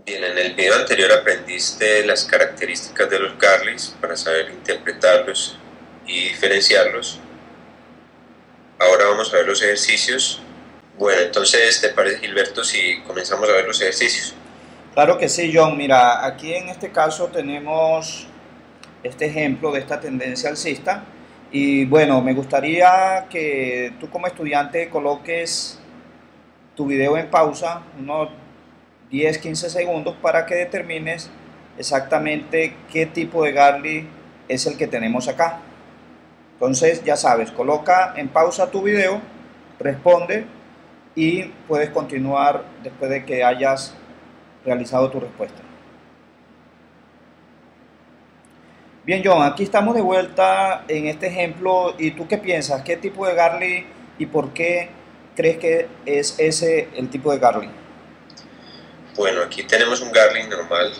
Bien, en el video anterior aprendiste las características de los Garleys para saber interpretarlos y diferenciarlos. Ahora vamos a ver los ejercicios. Bueno, entonces, ¿te parece, Gilberto, si comenzamos a ver los ejercicios? Claro que sí, John. Mira, aquí en este caso tenemos este ejemplo de esta tendencia alcista. Y bueno, me gustaría que tú como estudiante coloques tu video en pausa, unos 10-15 segundos, para que determines exactamente qué tipo de Garley es el que tenemos acá. Entonces, ya sabes, coloca en pausa tu video, responde y puedes continuar después de que hayas realizado tu respuesta. Bien, John, aquí estamos de vuelta en este ejemplo. ¿Y tú qué piensas? ¿Qué tipo de Garley y por qué crees que es ese el tipo de Garley? Bueno, aquí tenemos un Garley normal.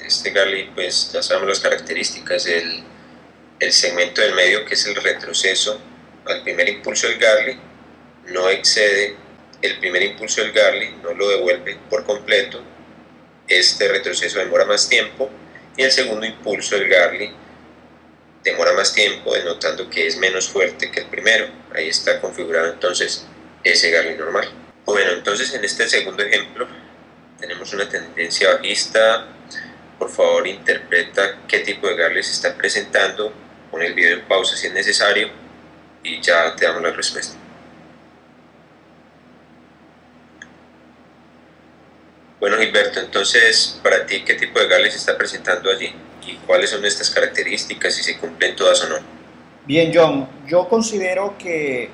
Este Garley, pues ya sabemos las características. El segmento del medio, que es el retroceso al primer impulso del Garley, no excede el primer impulso del Garley, no lo devuelve por completo. Este retroceso demora más tiempo y el segundo impulso del Garley demora más tiempo, denotando que es menos fuerte que el primero. Ahí está configurado entonces ese Garley normal. Bueno, entonces en este segundo ejemplo tenemos una tendencia bajista. Por favor, interpreta qué tipo de Garley se está presentando. Pon el video en pausa si es necesario y ya te damos la respuesta. Bueno, Gilberto, entonces, para ti, ¿qué tipo de Garley se está presentando allí? ¿Y cuáles son estas características, si se cumplen todas o no? Bien, John, yo considero que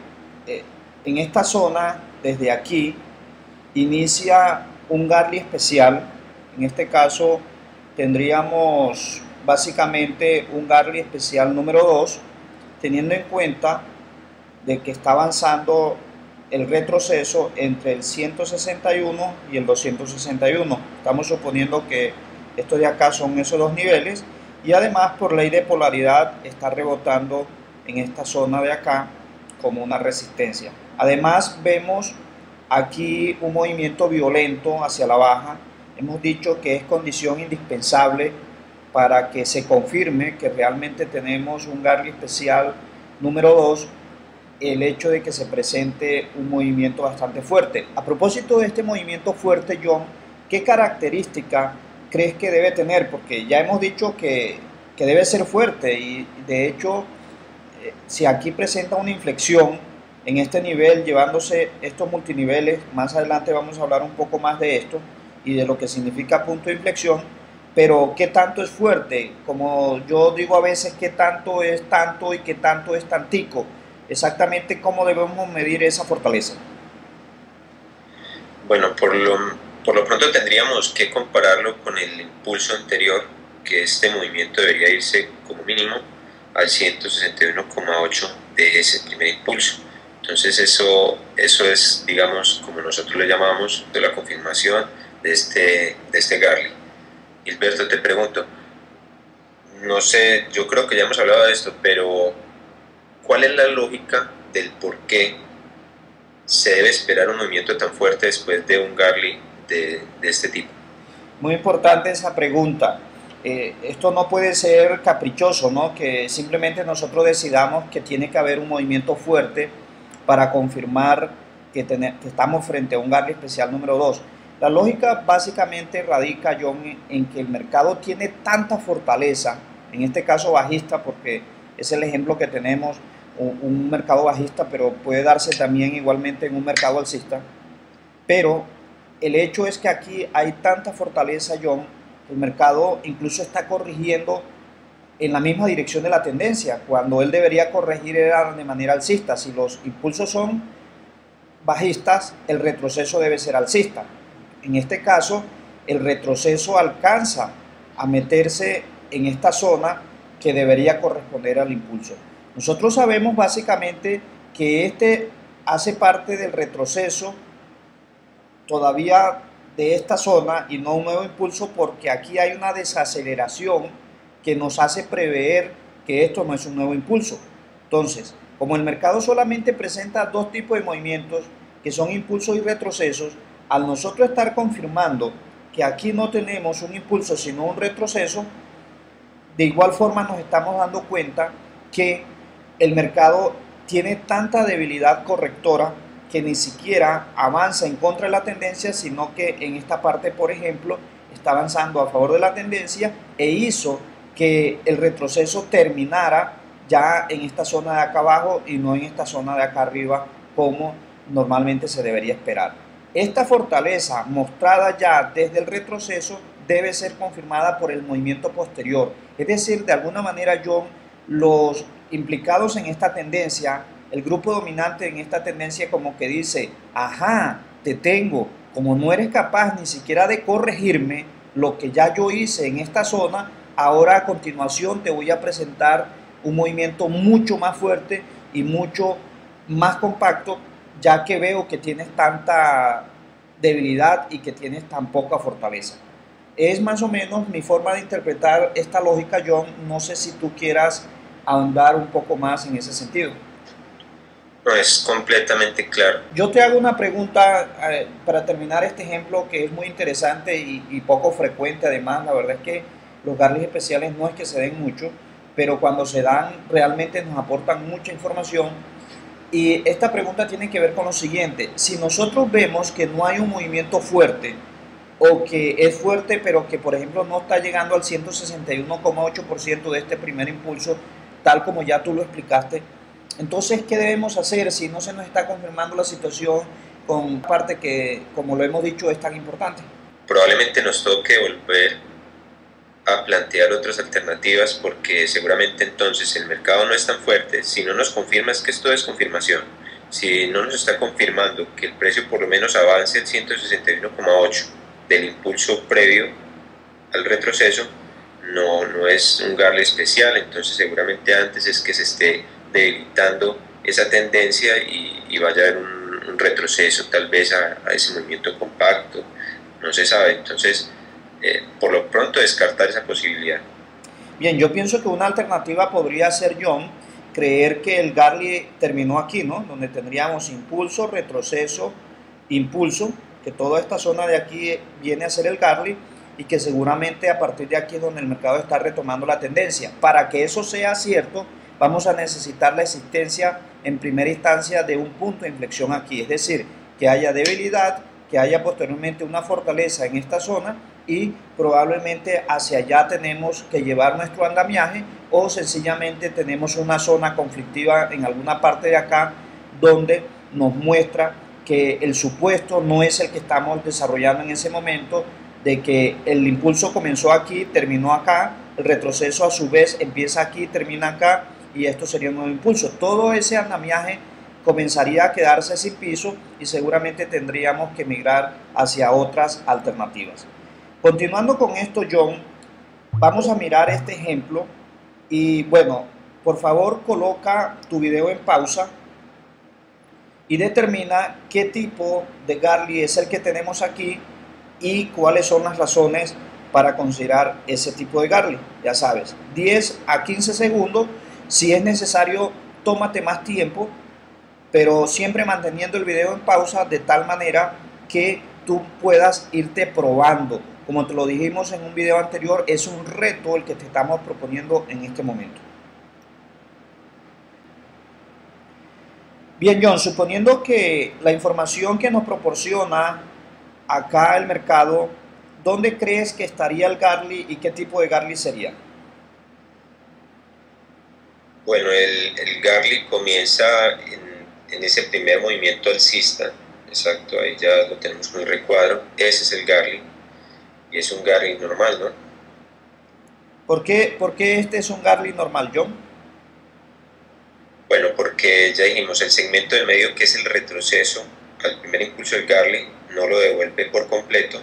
eh, en esta zona, desde aquí, inicia un Garley especial. En este caso, tendríamos básicamente un Garley especial número 2, teniendo en cuenta de que está avanzando el retroceso entre el 161 y el 261. Estamos suponiendo que esto de acá son esos dos niveles y además por ley de polaridad está rebotando en esta zona de acá como una resistencia. Además vemos aquí un movimiento violento hacia la baja. Hemos dicho que es condición indispensable para que se confirme que realmente tenemos un Garley especial número 2, el hecho de que se presente un movimiento bastante fuerte. A propósito de este movimiento fuerte, John, ¿qué característica crees que debe tener? Porque ya hemos dicho que debe ser fuerte y de hecho, si aquí presenta una inflexión en este nivel, llevándose estos multiniveles, más adelante vamos a hablar un poco más de esto y de lo que significa punto de inflexión, pero qué tanto es fuerte, como yo digo a veces, qué tanto es tanto y qué tanto es tantico, exactamente cómo debemos medir esa fortaleza. Bueno, por lo pronto tendríamos que compararlo con el impulso anterior, que este movimiento debería irse como mínimo al 161,8 de ese primer impulso. Entonces eso es, digamos, como nosotros le llamamos, de la confirmación de este Garley. Gilberto, te pregunto, no sé, yo creo que ya hemos hablado de esto, pero ¿cuál es la lógica del por qué se debe esperar un movimiento tan fuerte después de un Garley de este tipo? Muy importante esa pregunta. Esto no puede ser caprichoso, ¿no? Que simplemente nosotros decidamos que tiene que haber un movimiento fuerte para confirmar que estamos frente a un Garley especial número 2. La lógica básicamente radica, John, en que el mercado tiene tanta fortaleza, en este caso bajista, porque es el ejemplo que tenemos, un mercado bajista, pero puede darse también igualmente en un mercado alcista. Pero el hecho es que aquí hay tanta fortaleza, John, el mercado incluso está corrigiendo en la misma dirección de la tendencia, cuando él debería corregir era de manera alcista. Si los impulsos son bajistas, el retroceso debe ser alcista. En este caso, el retroceso alcanza a meterse en esta zona que debería corresponder al impulso. Nosotros sabemos básicamente que este hace parte del retroceso todavía de esta zona y no un nuevo impulso, porque aquí hay una desaceleración que nos hace prever que esto no es un nuevo impulso. Entonces, como el mercado solamente presenta dos tipos de movimientos, que son impulsos y retrocesos, al nosotros estar confirmando que aquí no tenemos un impulso sino un retroceso, de igual forma nos estamos dando cuenta que el mercado tiene tanta debilidad correctora que ni siquiera avanza en contra de la tendencia, sino que en esta parte, por ejemplo, está avanzando a favor de la tendencia e hizo que el retroceso terminara ya en esta zona de acá abajo y no en esta zona de acá arriba como normalmente se debería esperar. Esta fortaleza mostrada ya desde el retroceso debe ser confirmada por el movimiento posterior. Es decir, de alguna manera, John, los implicados en esta tendencia, el grupo dominante en esta tendencia como que dice, ajá, te tengo, como no eres capaz ni siquiera de corregirme lo que ya yo hice en esta zona, ahora a continuación te voy a presentar un movimiento mucho más fuerte y mucho más compacto, ya que veo que tienes tanta debilidad y que tienes tan poca fortaleza. Es más o menos mi forma de interpretar esta lógica, John. No sé si tú quieras ahondar un poco más en ese sentido. No, es completamente claro. Yo te hago una pregunta para terminar este ejemplo que es muy interesante y poco frecuente. Además, la verdad es que los Garlis especiales no es que se den mucho, pero cuando se dan realmente nos aportan mucha información. Y esta pregunta tiene que ver con lo siguiente: si nosotros vemos que no hay un movimiento fuerte o que es fuerte pero que por ejemplo no está llegando al 161,8% de este primer impulso, tal como ya tú lo explicaste, entonces ¿qué debemos hacer si no se nos está confirmando la situación con parte que, como lo hemos dicho, es tan importante? Probablemente nos toque volver a plantear otras alternativas, porque seguramente entonces el mercado no es tan fuerte. Si no nos confirma, es que esto es confirmación. Si no nos está confirmando que el precio por lo menos avance el 161,8 del impulso previo al retroceso, no es un Garley especial. Entonces seguramente antes es que se esté debilitando esa tendencia y vaya a haber un retroceso tal vez a ese movimiento compacto, no se sabe. Entonces por lo pronto descartar esa posibilidad. Bien, yo pienso que una alternativa podría ser, John, creer que el Garley terminó aquí, ¿no? Donde tendríamos impulso, retroceso, impulso, que toda esta zona de aquí viene a ser el Garley y que seguramente a partir de aquí es donde el mercado está retomando la tendencia. Para que eso sea cierto, vamos a necesitar la existencia en primera instancia de un punto de inflexión aquí, es decir, que haya debilidad, que haya posteriormente una fortaleza en esta zona y probablemente hacia allá tenemos que llevar nuestro andamiaje, o sencillamente tenemos una zona conflictiva en alguna parte de acá donde nos muestra que el supuesto no es el que estamos desarrollando en ese momento, de que el impulso comenzó aquí, terminó acá, el retroceso a su vez empieza aquí, termina acá y esto sería un nuevo impulso. Todo ese andamiaje comenzaría a quedarse sin piso y seguramente tendríamos que migrar hacia otras alternativas. Continuando con esto, John, vamos a mirar este ejemplo y bueno, por favor coloca tu video en pausa y determina qué tipo de Garley es el que tenemos aquí y cuáles son las razones para considerar ese tipo de Garley. Ya sabes, 10 a 15 segundos, si es necesario tómate más tiempo, pero siempre manteniendo el video en pausa de tal manera que tú puedas irte probando. Como te lo dijimos en un video anterior, es un reto el que te estamos proponiendo en este momento. Bien, John, suponiendo que la información que nos proporciona acá el mercado, ¿dónde crees que estaría el Garley y qué tipo de Garley sería? Bueno, el Garley comienza en ese primer movimiento alcista. Exacto, ahí ya lo tenemos con el recuadro. Ese es el Garley y es un Garley normal, ¿no? ¿Por qué este es un Garley normal, John? Bueno, porque ya dijimos, el segmento del medio, que es el retroceso al primer impulso del Garley, no lo devuelve por completo.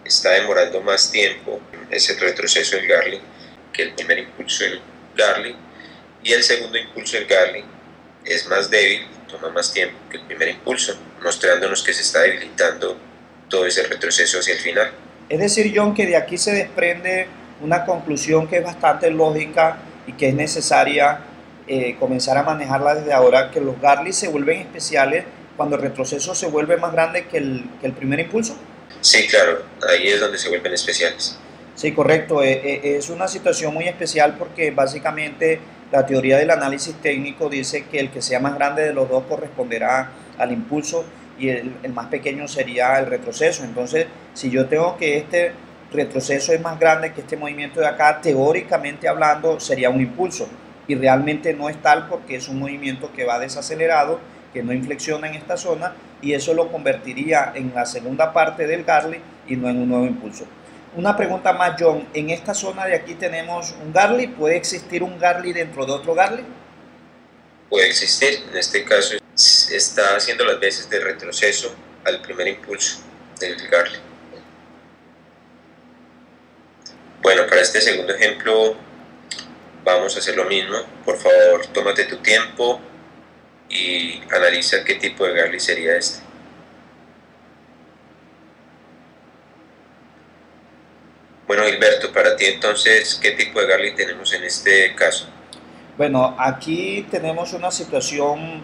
Está demorando más tiempo ese retroceso del Garley que el primer impulso del Garley, y el segundo impulso del Garley es más débil, toma más tiempo que el primer impulso, mostrándonos que se está debilitando todo ese retroceso hacia el final. Es decir, John, que de aquí se desprende una conclusión que es bastante lógica y que es necesaria comenzar a manejarla desde ahora, que los Garley se vuelven especiales cuando el retroceso se vuelve más grande que el primer impulso. Sí, claro, ahí es donde se vuelven especiales. Sí, correcto. Es una situación muy especial porque básicamente la teoría del análisis técnico dice que el que sea más grande de los dos corresponderá al impulso y el más pequeño sería el retroceso. Entonces, si yo tengo que este retroceso es más grande que este movimiento de acá, teóricamente hablando sería un impulso y realmente no es tal porque es un movimiento que va desacelerado, que no inflexiona en esta zona y eso lo convertiría en la segunda parte del Garley y no en un nuevo impulso. Una pregunta más, John. En esta zona de aquí tenemos un Garley. ¿Puede existir un Garley dentro de otro Garley? Puede existir, en este caso está haciendo las veces de retroceso al primer impulso del Garley. Bueno, para este segundo ejemplo vamos a hacer lo mismo. Por favor, tómate tu tiempo y analiza qué tipo de Garley sería este. Bueno, Gilberto, para ti entonces, ¿qué tipo de Garley tenemos en este caso? Bueno, aquí tenemos una situación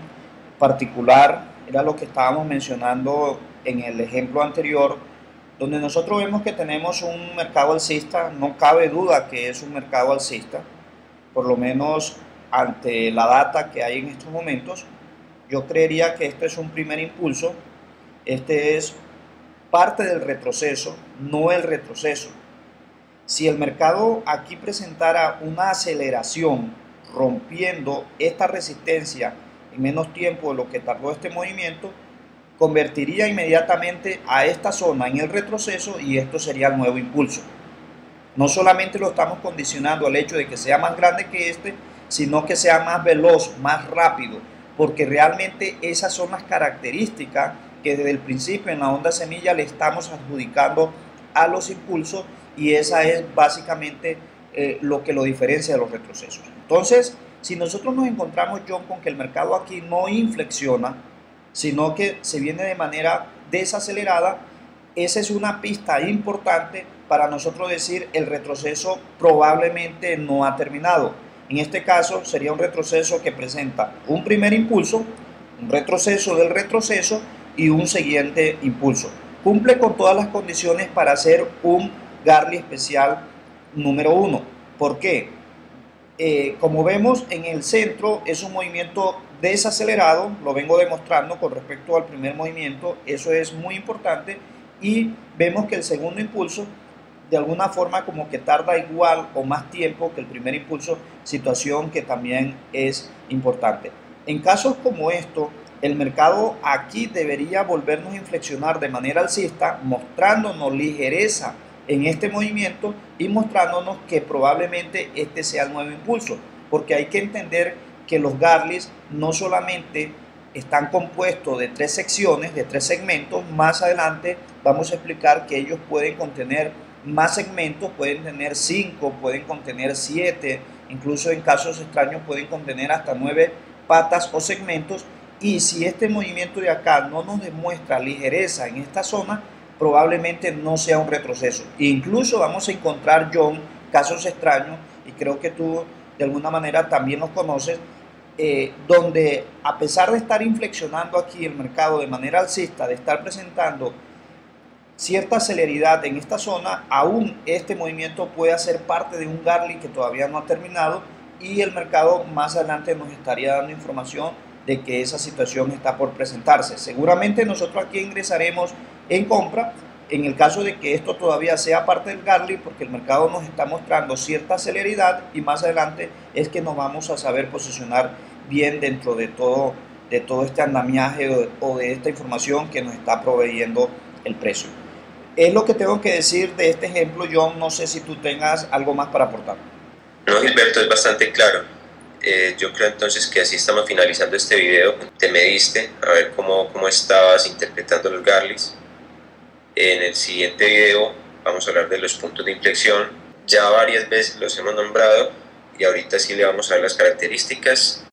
particular, era lo que estábamos mencionando en el ejemplo anterior, donde nosotros vemos que tenemos un mercado alcista, no cabe duda que es un mercado alcista, por lo menos ante la data que hay en estos momentos. Yo creería que este es un primer impulso, este es parte del retroceso, no el retroceso. Si el mercado aquí presentara una aceleración rompiendo esta resistencia en menos tiempo de lo que tardó este movimiento, convertiría inmediatamente a esta zona en el retroceso y esto sería el nuevo impulso. No solamente lo estamos condicionando al hecho de que sea más grande que este, sino que sea más veloz, más rápido, porque realmente esas son las características que desde el principio en la onda semilla le estamos adjudicando a los impulsos y esa es básicamente lo que lo diferencia de los retrocesos. Entonces, si nosotros nos encontramos, John, con que el mercado aquí no inflexiona, sino que se viene de manera desacelerada, esa es una pista importante para nosotros decir el retroceso probablemente no ha terminado. En este caso sería un retroceso que presenta un primer impulso, un retroceso del retroceso y un siguiente impulso. Cumple con todas las condiciones para hacer un Garley especial número 1. ¿Por qué? Como vemos en el centro es un movimiento desacelerado, lo vengo demostrando con respecto al primer movimiento, eso es muy importante y vemos que el segundo impulso de alguna forma como que tarda igual o más tiempo que el primer impulso, situación que también es importante. En casos como esto, el mercado aquí debería volvernos a inflexionar de manera alcista, mostrándonos ligereza en este movimiento y mostrándonos que probablemente este sea el nuevo impulso, porque hay que entender que los Garleys no solamente están compuestos de 3 secciones, de 3 segmentos, más adelante vamos a explicar que ellos pueden contener más segmentos, pueden tener 5, pueden contener 7, incluso en casos extraños pueden contener hasta 9 patas o segmentos, y si este movimiento de acá no nos demuestra ligereza en esta zona, probablemente no sea un retroceso. Incluso vamos a encontrar, John, casos extraños, y creo que tú de alguna manera también los conoces, donde a pesar de estar inflexionando aquí el mercado de manera alcista, de estar presentando cierta celeridad en esta zona, aún este movimiento puede hacer parte de un Garley que todavía no ha terminado y el mercado más adelante nos estaría dando información de que esa situación está por presentarse. Seguramente nosotros aquí ingresaremos en compra en el caso de que esto todavía sea parte del Garley, porque el mercado nos está mostrando cierta celeridad y más adelante es que nos vamos a saber posicionar bien dentro de todo este andamiaje o de esta información que nos está proveyendo el precio. Es lo que tengo que decir de este ejemplo, John. No sé si tú tengas algo más para aportar. No, Gilberto, es bastante claro. Yo creo entonces que así estamos finalizando este video. Te mediste a ver cómo estabas interpretando los Garleys. En el siguiente video vamos a hablar de los puntos de inflexión. Ya varias veces los hemos nombrado y ahorita sí le vamos a ver las características